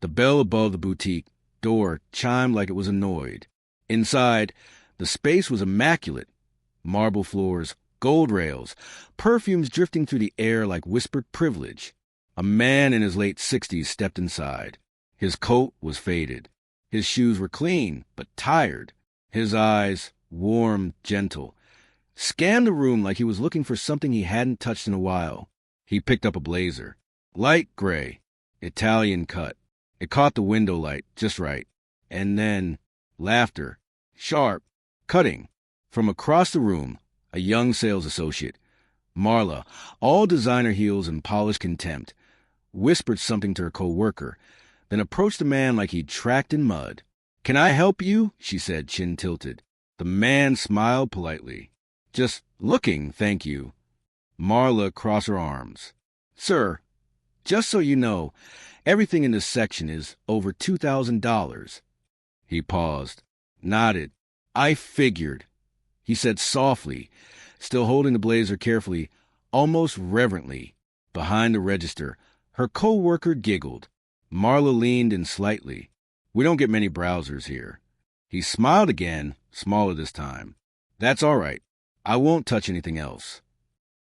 The bell above the boutique door chimed like it was annoyed. Inside, the space was immaculate. Marble floors, gold rails, perfumes drifting through the air like whispered privilege. A man in his late 60s stepped inside. His coat was faded. His shoes were clean, but tired. His eyes, warm, gentle, scanned the room like he was looking for something he hadn't touched in a while. He picked up a blazer. Light gray, Italian cut. It caught the window light just right. And then, laughter. Sharp. Cutting. From across the room, a young sales associate, Marla, all designer heels and polished contempt, whispered something to her co-worker, then approached the man like he'd tracked in mud. "Can I help you?" she said, chin tilted. The man smiled politely. "Just looking, thank you." Marla crossed her arms. "Sir, just so you know, everything in this section is over $2,000. He paused, nodded. "I figured," he said softly, still holding the blazer carefully, almost reverently. Behind the register, her co-worker giggled. Marla leaned in slightly. "We don't get many browsers here." He smiled again, smaller this time. "That's all right. I won't touch anything else."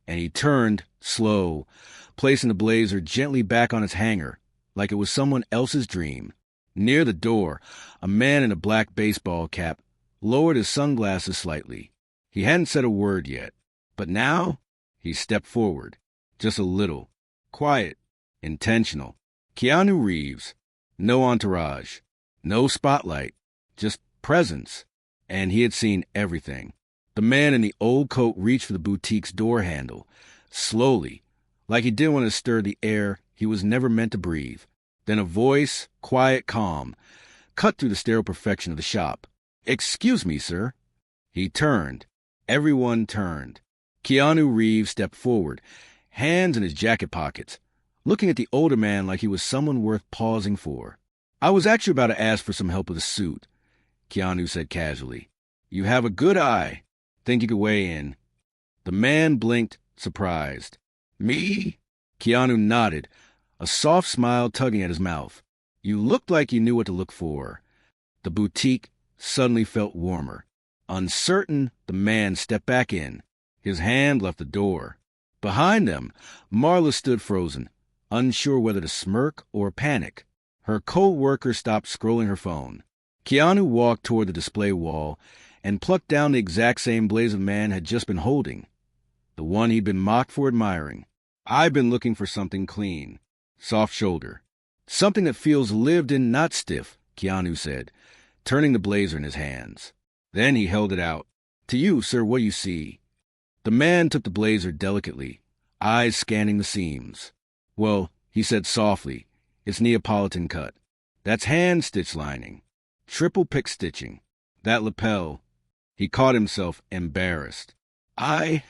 And he turned, slow, placing the blazer gently back on its hanger, like it was someone else's dream. Near the door, a man in a black baseball cap lowered his sunglasses slightly. He hadn't said a word yet, but now he stepped forward, just a little, quiet, intentional. Keanu Reeves, no entourage, no spotlight, just presence, and he had seen everything. The man in the old coat reached for the boutique's door handle, slowly, like he didn't want to stir the air he was never meant to breathe. Then a voice, quiet, calm, cut through the sterile perfection of the shop. "Excuse me, sir." He turned. Everyone turned. Keanu Reeves stepped forward, hands in his jacket pockets, looking at the older man like he was someone worth pausing for. "I was actually about to ask for some help with a suit," Keanu said casually. "You have a good eye. Think you could weigh in?" The man blinked, surprised. "Me?" Keanu nodded, a soft smile tugging at his mouth. "You looked like you knew what to look for." The boutique suddenly felt warmer. Uncertain, the man stepped back in. His hand left the door. Behind them, Marla stood frozen, unsure whether to smirk or panic. Her co-worker stopped scrolling her phone. Keanu walked toward the display wall and plucked down the exact same blazer the man had just been holding, the one he'd been mocked for admiring. "I've been looking for something clean." Soft shoulder. "Something that feels lived in, not stiff," Keanu said, turning the blazer in his hands. Then he held it out. "To you, sir, what do you see?" The man took the blazer delicately, eyes scanning the seams. "Well," he said softly, "it's Neapolitan cut. That's hand stitch lining. Triple pick stitching. That lapel." He caught himself embarrassed. I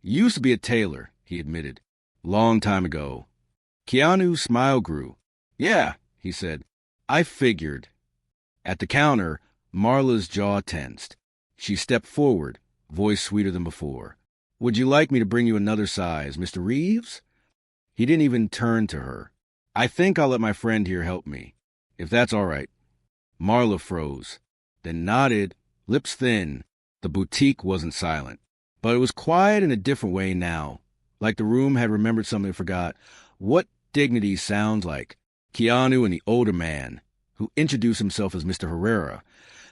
used to be a tailor," he admitted. "Long time ago." Keanu's smile grew. "Yeah," he said. "I figured." At the counter, Marla's jaw tensed. She stepped forward, voice sweeter than before. "Would you like me to bring you another size, Mr. Reeves?" He didn't even turn to her. "I think I'll let my friend here help me, if that's all right." Marla froze, then nodded, lips thin. The boutique wasn't silent, but it was quiet in a different way now, like the room had remembered something it forgot. What dignity sounds like. Keanu and the older man, who introduced himself as Mr. Herrera,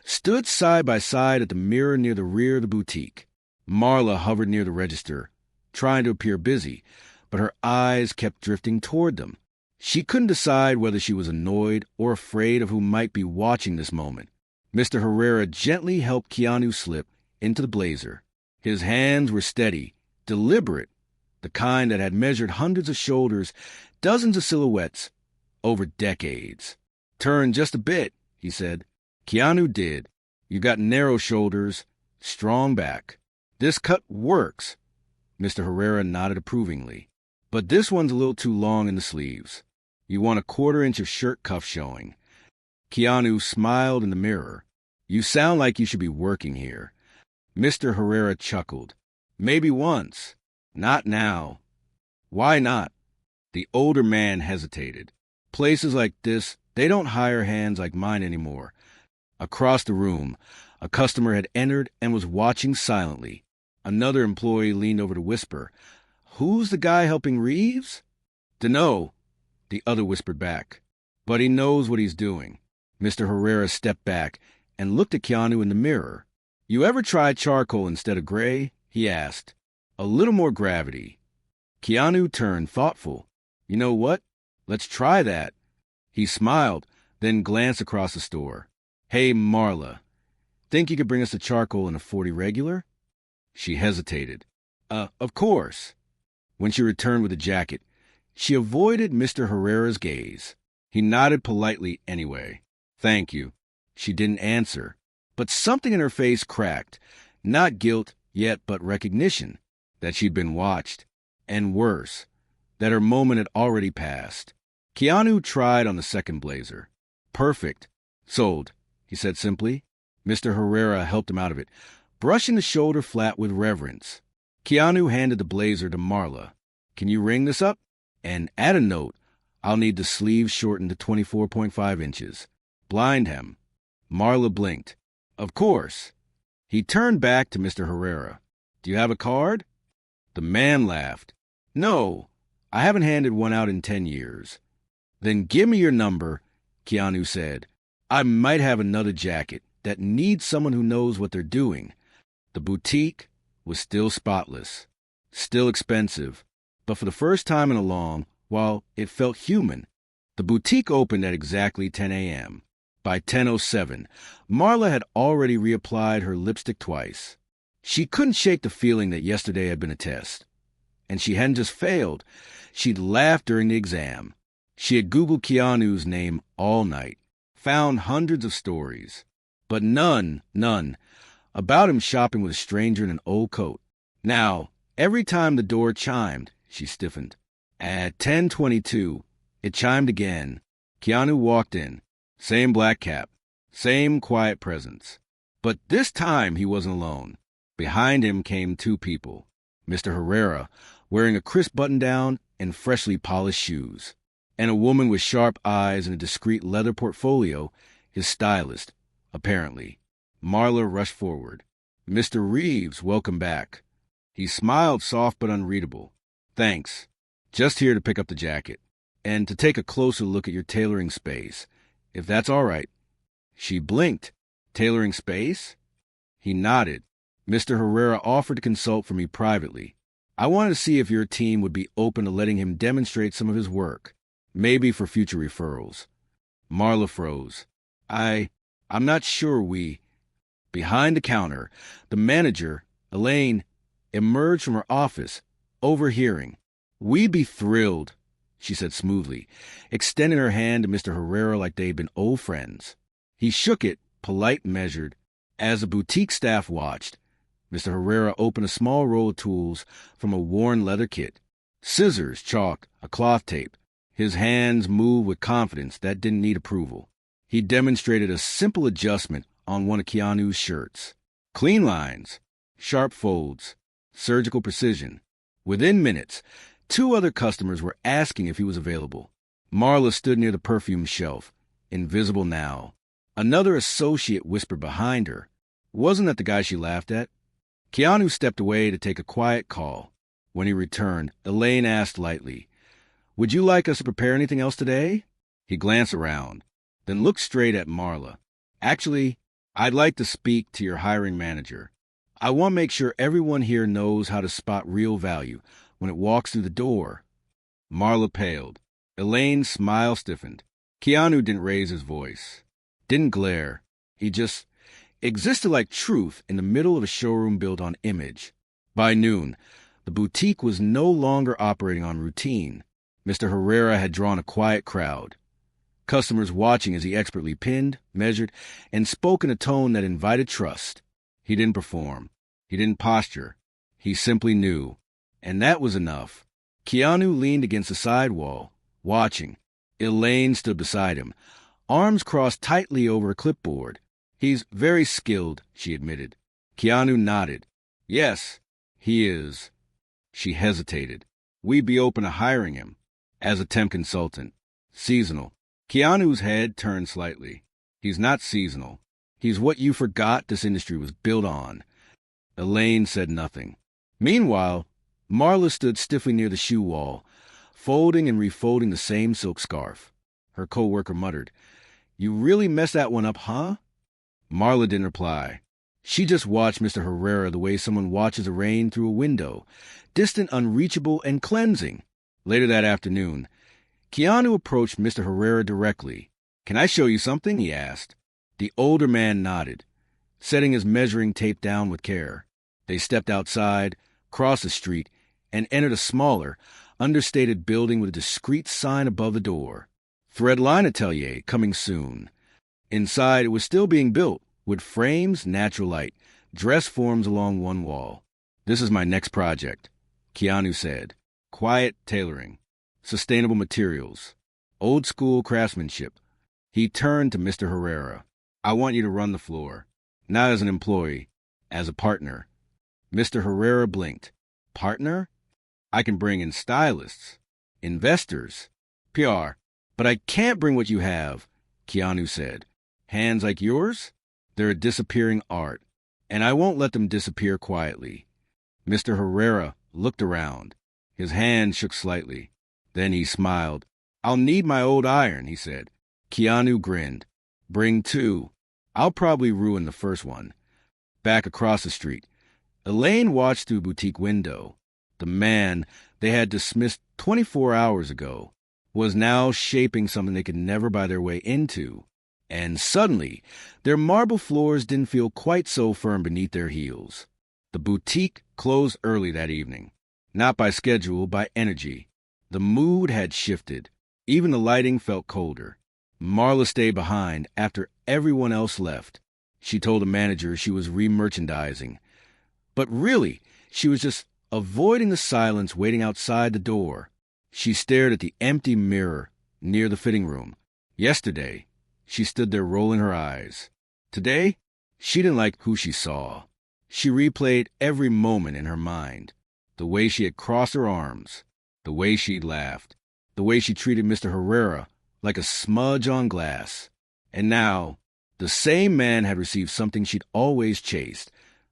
stood side by side at the mirror near the rear of the boutique. Marla hovered near the register, trying to appear busy, but her eyes kept drifting toward them. She couldn't decide whether she was annoyed or afraid of who might be watching this moment. Mr. Herrera gently helped Keanu slip into the blazer. His hands were steady, deliberate, the kind that had measured hundreds of shoulders, dozens of silhouettes, over decades. "Turn just a bit," he said. Keanu did. "You got narrow shoulders, strong back. This cut works." Mr. Herrera nodded approvingly. "But this one's a little too long in the sleeves. You want a 1/4 inch of shirt cuff showing." Keanu smiled in the mirror. "You sound like you should be working here." Mr. Herrera chuckled. "Maybe once. Not now." "Why not?" The older man hesitated. Places like this, they don't hire hands like mine anymore. Across the room, a customer had entered and was watching silently. Another employee leaned over to whisper, "Who's the guy helping Reeves?" "Dunno," the other whispered back. "But he knows what he's doing." Mr. Herrera stepped back and looked at Keanu in the mirror. "You ever tried charcoal instead of gray?" he asked. "A little more gravity." Keanu turned thoughtful. "You know what? Let's try that." He smiled, then glanced across the store. "Hey, Marla, think you could bring us the charcoal in a 40 regular?" She hesitated. Of course." When she returned with the jacket, she avoided Mr. Herrera's gaze. He nodded politely anyway. "Thank you." She didn't answer, but something in her face cracked. Not guilt yet, but recognition that she'd been watched. And worse, that her moment had already passed. Keanu tried on the second blazer. "Perfect. Sold," he said simply. Mr. Herrera helped him out of it, brushing the shoulder flat with reverence. Keanu handed the blazer to Marla. "Can you ring this up? And add a note. I'll need the sleeves shortened to 24.5 inches. Blind hem." Marla blinked. "Of course." He turned back to Mr. Herrera. "Do you have a card?" The man laughed. "No, I haven't handed one out in 10 years. "Then give me your number," Keanu said. "I might have another jacket that needs someone who knows what they're doing." The boutique was still spotless, still expensive, but for the first time in a long while, it felt human. The boutique opened at exactly 10 a.m. By 10:07, Marla had already reapplied her lipstick twice. She couldn't shake the feeling that yesterday had been a test. And she hadn't just failed. She'd laughed during the exam. She had Googled Keanu's name all night, found hundreds of stories, but none, about him shopping with a stranger in an old coat. Now, every time the door chimed, she stiffened. At 10:22, it chimed again. Keanu walked in. Same black cap, same quiet presence. But this time he wasn't alone. Behind him came two people. Mr. Herrera, wearing a crisp button-down and freshly polished shoes, and a woman with sharp eyes and a discreet leather portfolio, his stylist, apparently. Marla rushed forward. "Mr. Reeves, welcome back." He smiled, soft but unreadable. "Thanks. Just here to pick up the jacket, and to take a closer look at your tailoring space, if that's all right." She blinked. "Tailoring space?" He nodded. "Mr. Herrera offered to consult for me privately. I wanted to see if your team would be open to letting him demonstrate some of his work, maybe for future referrals." Marla froze. I'm not sure we..." Behind the counter, the manager, Elaine, emerged from her office, overhearing. "We'd be thrilled," she said smoothly, extending her hand to Mr. Herrera like they'd been old friends. He shook it, polite and measured. As the boutique staff watched, Mr. Herrera opened a small roll of tools from a worn leather kit. Scissors, chalk, a cloth tape. His hands moved with confidence that didn't need approval. He demonstrated a simple adjustment on one of Keanu's shirts. Clean lines, sharp folds, surgical precision. Within minutes, two other customers were asking if he was available. Marla stood near the perfume shelf, invisible now. Another associate whispered behind her. Wasn't that the guy she laughed at? Keanu stepped away to take a quiet call. When he returned, Elaine asked lightly, "Would you like us to prepare anything else today?" He glanced around, then looked straight at Marla. "Actually, I'd like to speak to your hiring manager. I want to make sure everyone here knows how to spot real value when it walks through the door." Marla paled. Elaine's smile stiffened. Keanu didn't raise his voice, didn't glare. He just existed like truth in the middle of a showroom built on image. By noon, the boutique was no longer operating on routine. Mr. Herrera had drawn a quiet crowd. Customers watching as he expertly pinned, measured, and spoke in a tone that invited trust. He didn't perform. He didn't posture. He simply knew. And that was enough. Keanu leaned against the side wall, watching. Elaine stood beside him, arms crossed tightly over a clipboard. "He's very skilled," she admitted. Keanu nodded. "Yes, he is." She hesitated. "We'd be open to hiring him as a temp consultant. Seasonal. Keanu's head turned slightly. He's not seasonal. He's what you forgot this industry was built on. Elaine said nothing. Meanwhile, Marla stood stiffly near the shoe wall, folding and refolding the same silk scarf. Her co-worker muttered, "You really messed that one up, huh?" Marla didn't reply. She just watched Mr. Herrera the way someone watches the rain through a window, distant, unreachable, and cleansing. Later that afternoon, Keanu approached Mr. Herrera directly. "Can I show you something?" he asked. The older man nodded, setting his measuring tape down with care. They stepped outside, crossed the street, and entered a smaller, understated building with a discreet sign above the door. Threadline Atelier, coming soon. Inside, it was still being built, with frames, natural light, dress forms along one wall. "This is my next project," Keanu said. "Quiet tailoring. Sustainable materials. Old-school craftsmanship." He turned to Mr. Herrera. "I want you to run the floor. Not as an employee, as a partner." Mr. Herrera blinked. "Partner? I can bring in stylists, investors, PR, but I can't bring what you have," Keanu said. "Hands like yours? They're a disappearing art, and I won't let them disappear quietly." Mr. Herrera looked around. His hand shook slightly. Then he smiled. "I'll need my old iron," he said. Keanu grinned. "Bring two. I'll probably ruin the first one." Back across the street, Elaine watched through a boutique window. The man they had dismissed 24 hours ago was now shaping something they could never buy their way into. And suddenly, their marble floors didn't feel quite so firm beneath their heels. The boutique closed early that evening. Not by schedule, by energy. The mood had shifted. Even the lighting felt colder. Marla stayed behind after everyone else left. She told the manager she was re-merchandising. But really, she was just avoiding the silence waiting outside the door. She stared at the empty mirror near the fitting room. Yesterday, she stood there rolling her eyes. Today, she didn't like who she saw. She replayed every moment in her mind. The way she had crossed her arms. The way she'd laughed. The way she treated Mr. Herrera like a smudge on glass. And now, the same man had received something she'd always chased.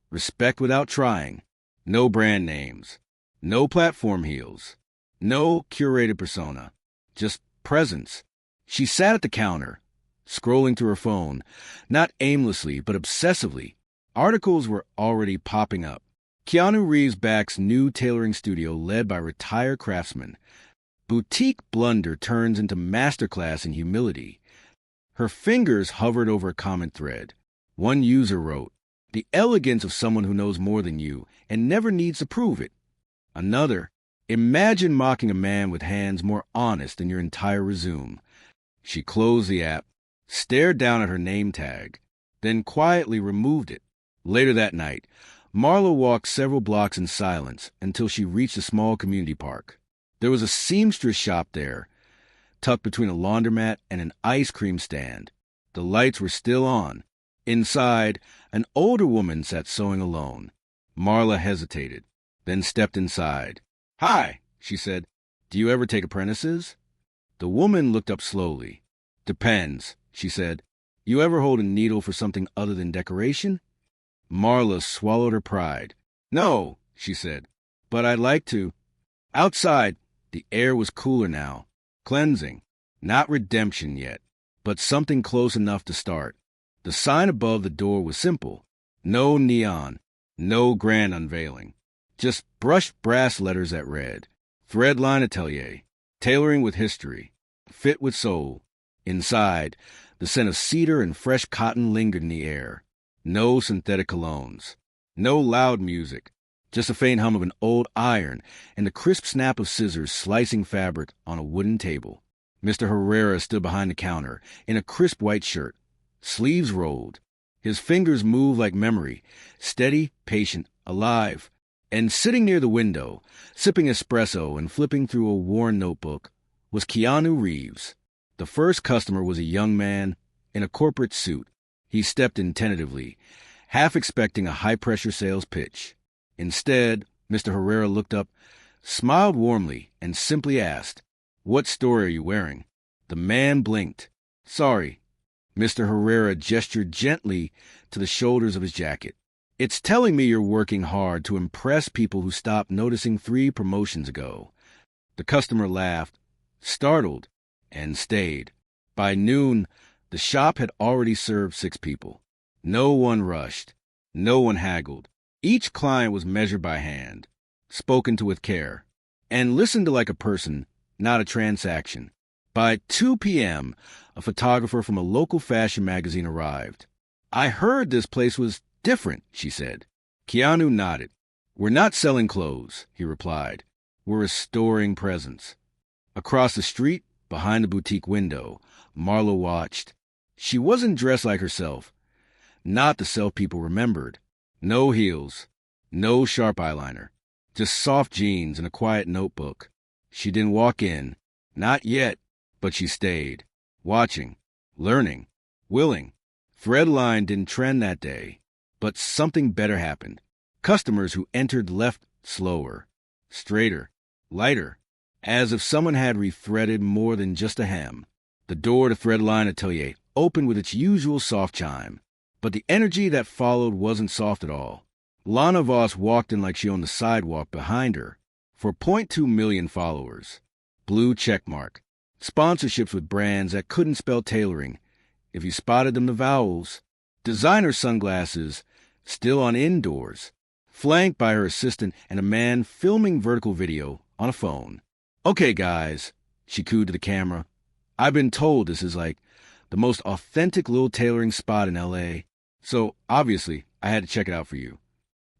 Respect without trying. No brand names. No platform heels. No curated persona. Just presence. She sat at the counter, scrolling through her phone, not aimlessly, but obsessively. Articles were already popping up. Keanu Reeves backs new tailoring studio led by retired craftsmen. Boutique blunder turns into masterclass in humility. Her fingers hovered over a common thread. One user wrote, "The elegance of someone who knows more than you and never needs to prove it." Another, "Imagine mocking a man with hands more honest than your entire resume." She closed the app, stared down at her name tag, then quietly removed it. Later that night, Marla walked several blocks in silence until she reached a small community park. There was a seamstress shop there, tucked between a laundromat and an ice cream stand. The lights were still on. Inside, an older woman sat sewing alone. Marla hesitated, then stepped inside. "Hi," she said. "Do you ever take apprentices?" The woman looked up slowly. "Depends," she said. "You ever hold a needle for something other than decoration?" Marla swallowed her pride. "No," she said, "but I'd like to." Outside, the air was cooler now. Cleansing. Not redemption yet, but something close enough to start. The sign above the door was simple. No neon. No grand unveiling. Just brushed brass letters that read, "Threadline Atelier. Tailoring with history. Fit with soul." Inside, the scent of cedar and fresh cotton lingered in the air. No synthetic colognes. No loud music. Just a faint hum of an old iron and the crisp snap of scissors slicing fabric on a wooden table. Mr. Herrera stood behind the counter in a crisp white shirt. Sleeves rolled. His fingers moved like memory, steady, patient, alive. And sitting near the window, sipping espresso and flipping through a worn notebook, was Keanu Reeves. The first customer was a young man in a corporate suit. He stepped in tentatively, half expecting a high-pressure sales pitch. Instead, Mr. Herrera looked up, smiled warmly, and simply asked, "What story are you wearing?" The man blinked. Sorry. Mr. Herrera gestured gently to the shoulders of his jacket. It's telling me you're working hard to impress people who stopped noticing 3 promotions ago. The customer laughed, startled, and stayed. By noon, the shop had already served 6 people. No one rushed. No one haggled. Each client was measured by hand, spoken to with care, and listened to like a person, not a transaction. By 2 p.m., a photographer from a local fashion magazine arrived. I heard this place was different, she said. Keanu nodded. We're not selling clothes, he replied. We're restoring presence. Across the street, behind the boutique window, Marla watched. She wasn't dressed like herself. Not the self people remembered. No heels. No sharp eyeliner. Just soft jeans and a quiet notebook. She didn't walk in. Not yet. But she stayed. Watching. Learning. Willing. Threadline didn't trend that day. But something better happened. Customers who entered left slower. Straighter. Lighter. As if someone had rethreaded more than just a hem. The door to Threadline Atelier opened with its usual soft chime. But the energy that followed wasn't soft at all. Lana Voss walked in like she owned the sidewalk behind her. For 0.2 million followers. Blue checkmark. Sponsorships with brands that couldn't spell tailoring. If you spotted them, the vowels. Designer sunglasses, still on indoors. Flanked by her assistant and a man filming vertical video on a phone. Okay, guys, she cooed to the camera. I've been told this is like the most authentic little tailoring spot in L.A., so obviously I had to check it out for you.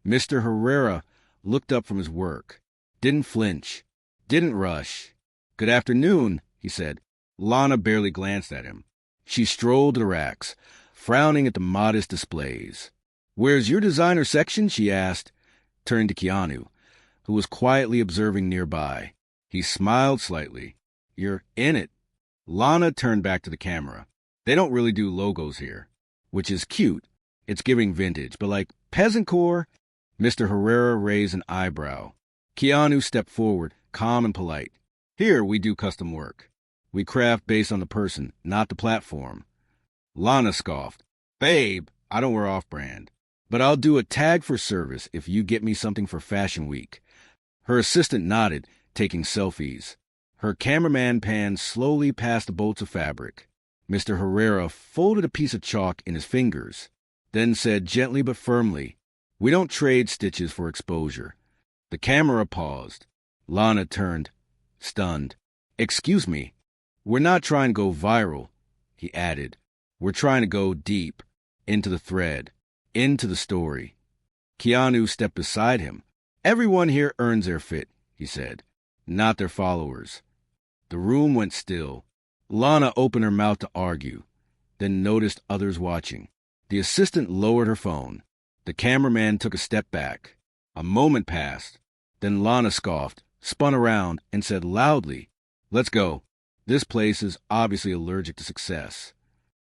Mr. Herrera looked up from his work. Didn't flinch. Didn't rush. Good afternoon, he said. Lana barely glanced at him. She strolled to the racks, frowning at the modest displays. Where's your designer section? She asked, turning to Keanu, who was quietly observing nearby. He smiled slightly. You're in it. Lana turned back to the camera. They don't really do logos here, which is cute. It's giving vintage, but like peasantcore. Mr. Herrera raised an eyebrow. Keanu stepped forward, calm and polite. Here we do custom work. We craft based on the person, not the platform. Lana scoffed. Babe, I don't wear off-brand. But I'll do a tag for service if you get me something for Fashion Week. Her assistant nodded, taking selfies. Her cameraman panned slowly past the bolts of fabric. Mr. Herrera folded a piece of chalk in his fingers, then said gently but firmly, We don't trade stitches for exposure. The camera paused. Lana turned, stunned. Excuse me. We're not trying to go viral, he added. We're trying to go deep, into the thread, into the story. Keanu stepped beside him. Everyone here earns their fit, he said, not their followers. The room went still. Lana opened her mouth to argue, then noticed others watching. The assistant lowered her phone. The cameraman took a step back. A moment passed. Then Lana scoffed, spun around, and said loudly, Let's go. This place is obviously allergic to success.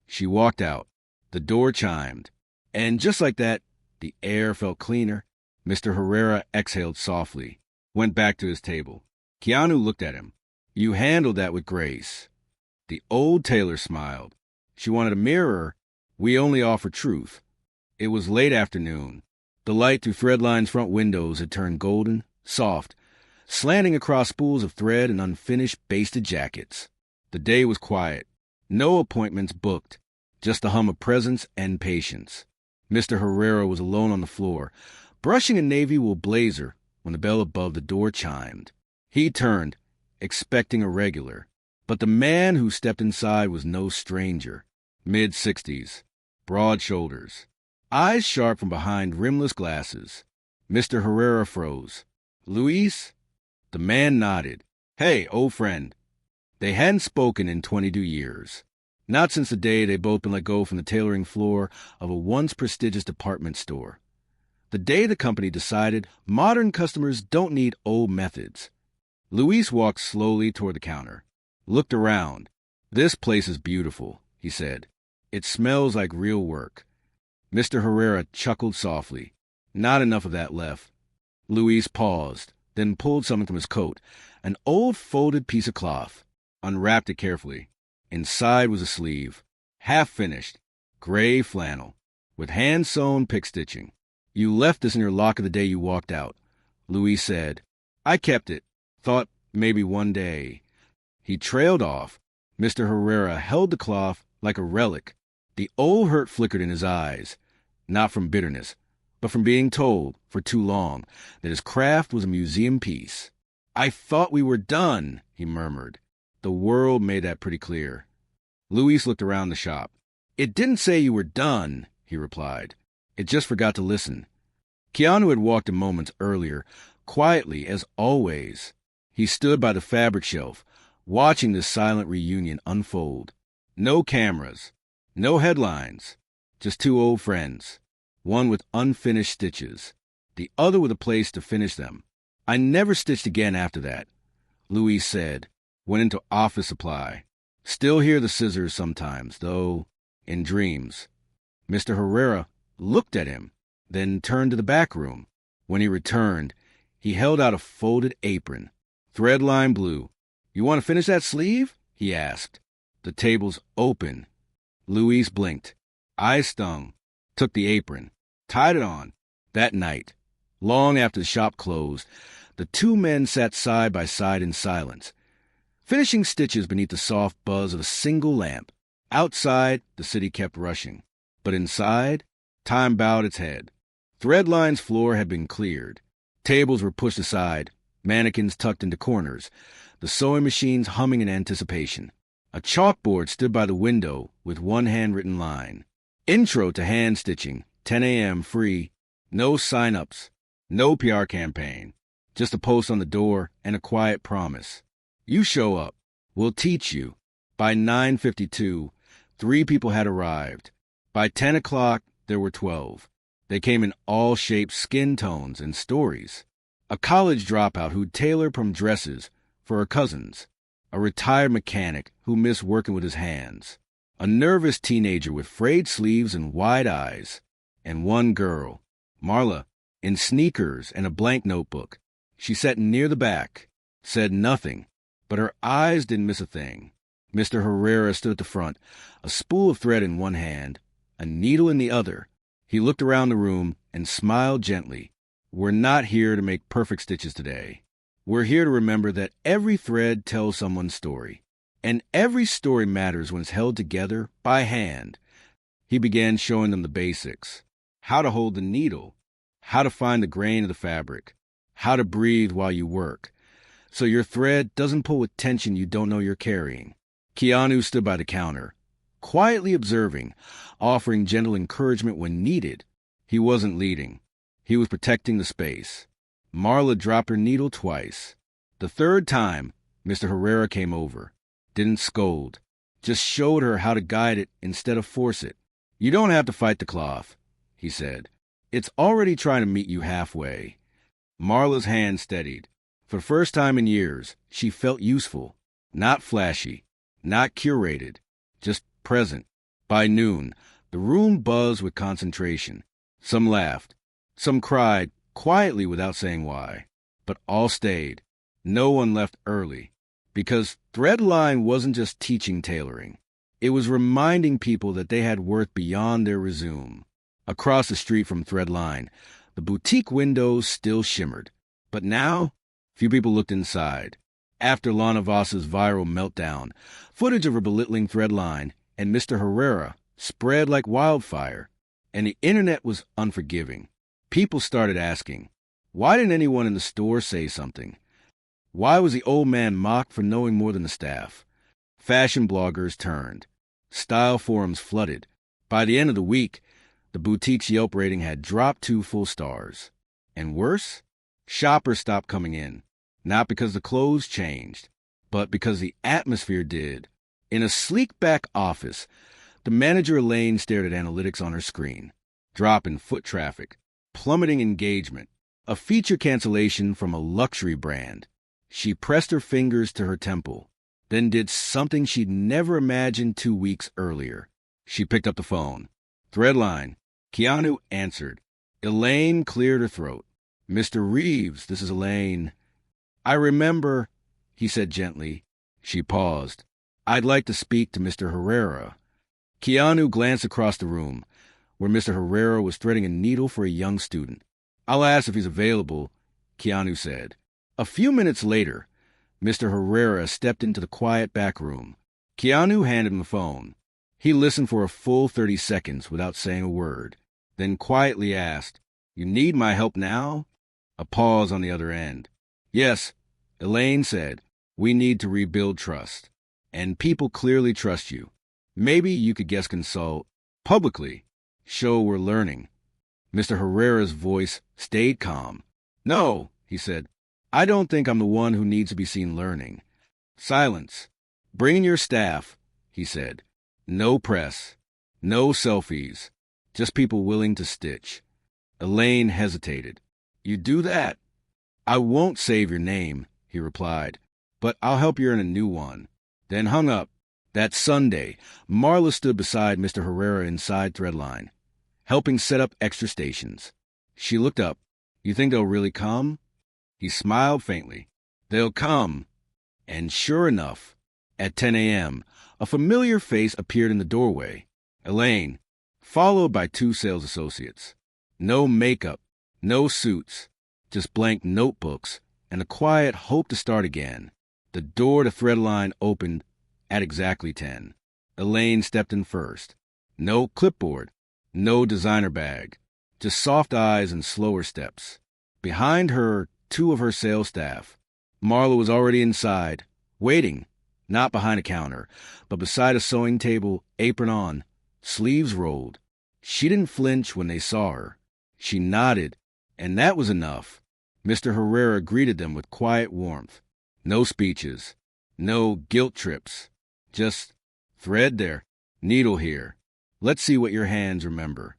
She walked out. The door chimed. And just like that, the air felt cleaner. Mr. Herrera exhaled softly, went back to his table. Keanu looked at him. You handled that with grace. The old Tailor smiled. She wanted a mirror. We only offer truth. It was late afternoon. The light through Threadline's front windows had turned golden, soft, slanting across spools of thread and unfinished basted jackets. The day was quiet. No appointments booked. Just the hum of presence and patience. Mr. Herrera was alone on the floor, brushing a navy wool blazer when the bell above the door chimed. He turned, expecting a regular. But the man who stepped inside was no stranger. Mid-60s, broad shoulders, eyes sharp from behind rimless glasses. Mr. Herrera froze. Luis? The man nodded. Hey, old friend. They hadn't spoken in 22 years. Not since the day they'd both been let go from the tailoring floor of a once prestigious department store. The day the company decided modern customers don't need old methods. Luis walked slowly toward the counter, looked around. This place is beautiful, he said. It smells like real work. Mr. Herrera chuckled softly. Not enough of that left. Luis paused, then pulled something from his coat, an old folded piece of cloth, unwrapped it carefully. Inside was a sleeve, half finished, gray flannel, with hand-sewn pick stitching. You left this in your locker the day you walked out, Louise said. I kept it. Thought maybe one day. He trailed off. Mr. Herrera held the cloth like a relic. The old hurt flickered in his eyes, not from bitterness, but from being told, for too long, that his craft was a museum piece. I thought we were done, he murmured. The world made that pretty clear. Luis looked around the shop. It didn't say you were done, he replied. It just forgot to listen. Keanu had walked in moments earlier, quietly as always. He stood by the fabric shelf, watching this silent reunion unfold. No cameras, no headlines, just two old friends, one with unfinished stitches, the other with a place to finish them. I never stitched again after that, Louise said, went into office supply. Still hear the scissors sometimes, though, in dreams. Mr. Herrera looked at him, then turned to the back room. When he returned, he held out a folded apron, thread-lined blue. You want to finish that sleeve? He asked. The table's open. Louise blinked. Eyes stung. Took the apron. Tied it on. That night, long after the shop closed, the two men sat side by side in silence, finishing stitches beneath the soft buzz of a single lamp. Outside, the city kept rushing. But inside, time bowed its head. Threadline's floor had been cleared. Tables were pushed aside, mannequins tucked into corners, the sewing machines humming in anticipation. A chalkboard stood by the window with one handwritten line. Intro to hand stitching, 10 a.m. free. No sign-ups, no PR campaign. Just a post on the door and a quiet promise. You show up. We'll teach you. By 9:52, 3 people had arrived. By 10 o'clock, there were 12. They came in all shapes, skin tones, and stories. A college dropout who'd tailor prom dresses for her cousins. A retired mechanic who missed working with his hands. A nervous teenager with frayed sleeves and wide eyes. And one girl, Marla, in sneakers and a blank notebook. She sat near the back, said nothing, but her eyes didn't miss a thing. Mr. Herrera stood at the front, a spool of thread in one hand, a needle in the other. He looked around the room and smiled gently. We're not here to make perfect stitches today. We're here to remember that every thread tells someone's story, and every story matters when it's held together by hand. He began showing them the basics, how to hold the needle, how to find the grain of the fabric, how to breathe while you work, so your thread doesn't pull with tension you don't know you're carrying. Keanu stood by the counter, quietly observing, offering gentle encouragement when needed. He wasn't leading. He was protecting the space. Marla dropped her needle twice. The third time, Mr. Herrera came over. Didn't scold. Just showed her how to guide it instead of force it. You don't have to fight the cloth, he said. It's already trying to meet you halfway. Marla's hand steadied. For the first time in years, she felt useful. Not flashy. Not curated. Just present. By noon, the room buzzed with concentration. Some laughed. Some cried, quietly without saying why. But all stayed. No one left early. Because Threadline wasn't just teaching tailoring. It was reminding people that they had worth beyond their resume. Across the street from Threadline, the boutique windows still shimmered. But now, few people looked inside. After Lana Voss's viral meltdown, footage of her belittling Threadline and Mr. Herrera spread like wildfire, and the internet was unforgiving. People started asking, why didn't anyone in the store say something? Why was the old man mocked for knowing more than the staff? Fashion bloggers turned. Style forums flooded. By the end of the week, the boutique's Yelp rating had dropped 2 full stars. And worse, shoppers stopped coming in. Not because the clothes changed, but because the atmosphere did. In a sleek back office, the manager Elaine stared at analytics on her screen. Drop in foot traffic, plummeting engagement, a feature cancellation from a luxury brand. She pressed her fingers to her temple, then did something she'd never imagined 2 weeks earlier. She picked up the phone. Threadline. Keanu answered. Elaine cleared her throat. Mr. Reeves, this is Elaine. I remember, he said gently. She paused. I'd like to speak to Mr. Herrera. Keanu glanced across the room, where Mr. Herrera was threading a needle for a young student. I'll ask if he's available, Keanu said. A few minutes later, Mr. Herrera stepped into the quiet back room. Keanu handed him the phone. He listened for a full 30 seconds without saying a word, then quietly asked, "You need my help now?" A pause on the other end. "Yes," Elaine said. "We need to rebuild trust. And people clearly trust you. Maybe you could guest consult publicly. Show we're learning." Mr. Herrera's voice stayed calm. "No," he said. "I don't think I'm the one who needs to be seen learning." Silence. "Bring in your staff," he said. "No press. No selfies. Just people willing to stitch." Elaine hesitated. "You do that?" "I won't save your name," he replied, "but I'll help you earn a new one." Then hung up. That Sunday, Marla stood beside Mr. Herrera inside Threadline, helping set up extra stations. She looked up. "You think they'll really come?" He smiled faintly. "They'll come." And sure enough, at 10 a.m., a familiar face appeared in the doorway. Elaine, followed by 2 sales associates. No makeup, no suits, just blank notebooks and a quiet hope to start again. The door to Threadline opened at exactly 10. Elaine stepped in first. No clipboard, no designer bag, just soft eyes and slower steps. Behind her, 2 of her sales staff. Marla was already inside, waiting, not behind a counter, but beside a sewing table, apron on, sleeves rolled. She didn't flinch when they saw her. She nodded, and that was enough. Mr. Herrera greeted them with quiet warmth. No speeches, no guilt trips, just thread there, needle here. Let's see what your hands remember.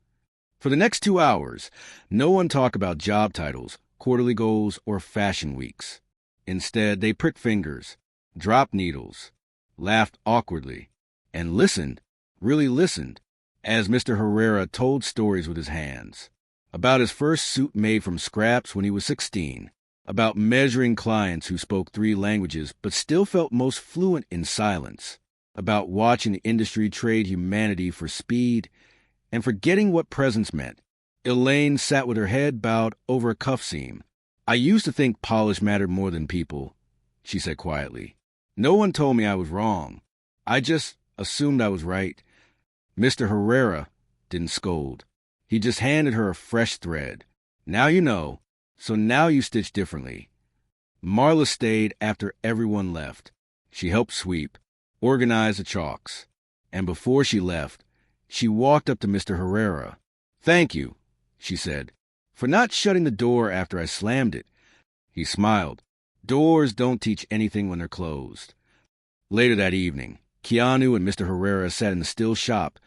For the next 2 hours, no one talked about job titles, quarterly goals, or fashion weeks. Instead, they pricked fingers, dropped needles, laughed awkwardly, and listened, really listened, as Mr. Herrera told stories with his hands. About his first suit made from scraps when he was 16, about measuring clients who spoke 3 languages but still felt most fluent in silence, about watching the industry trade humanity for speed and forgetting what presence meant. Elaine sat with her head bowed over a cuff seam. "I used to think polish mattered more than people," she said quietly. "No one told me I was wrong. I just assumed I was right." Mr. Herrera didn't scold. He just handed her a fresh thread. "Now you know, so now you stitch differently." Marla stayed after everyone left. She helped sweep, organize the chalks, and before she left, she walked up to Mr. Herrera. "Thank you," she said, "for not shutting the door after I slammed it." He smiled. Doors don't teach anything when they're closed. Later that evening, Keanu and Mr. Herrera sat in the still shop.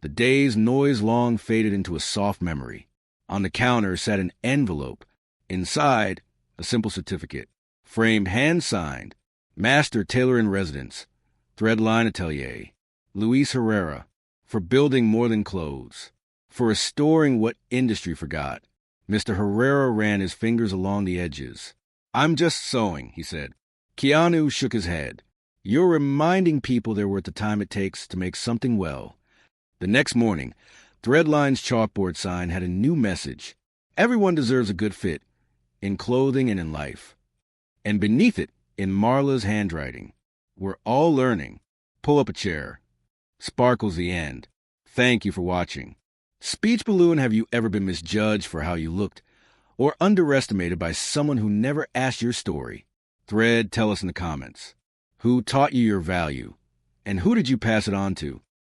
The day's noise long faded into a soft memory. On the counter sat an envelope. Inside, a simple certificate, framed hand-signed, Master Tailor in Residence, Threadline Atelier, Luis Herrera, for building more than clothes, for restoring what industry forgot. Mr. Herrera ran his fingers along the edges. "I'm just sewing," he said. Keanu shook his head. "You're reminding people they're worth the time it takes to make something well." The next morning, Threadline's chalkboard sign had a new message. Everyone deserves a good fit, in clothing and in life. And beneath it, in Marla's handwriting, "We're all learning. Pull up a chair." Sparkles the end. Thank you for watching. Speech Balloon, have you ever been misjudged for how you looked, or underestimated by someone who never asked your story? Thread, tell us in the comments. Who taught you your value? And who did you pass it on to?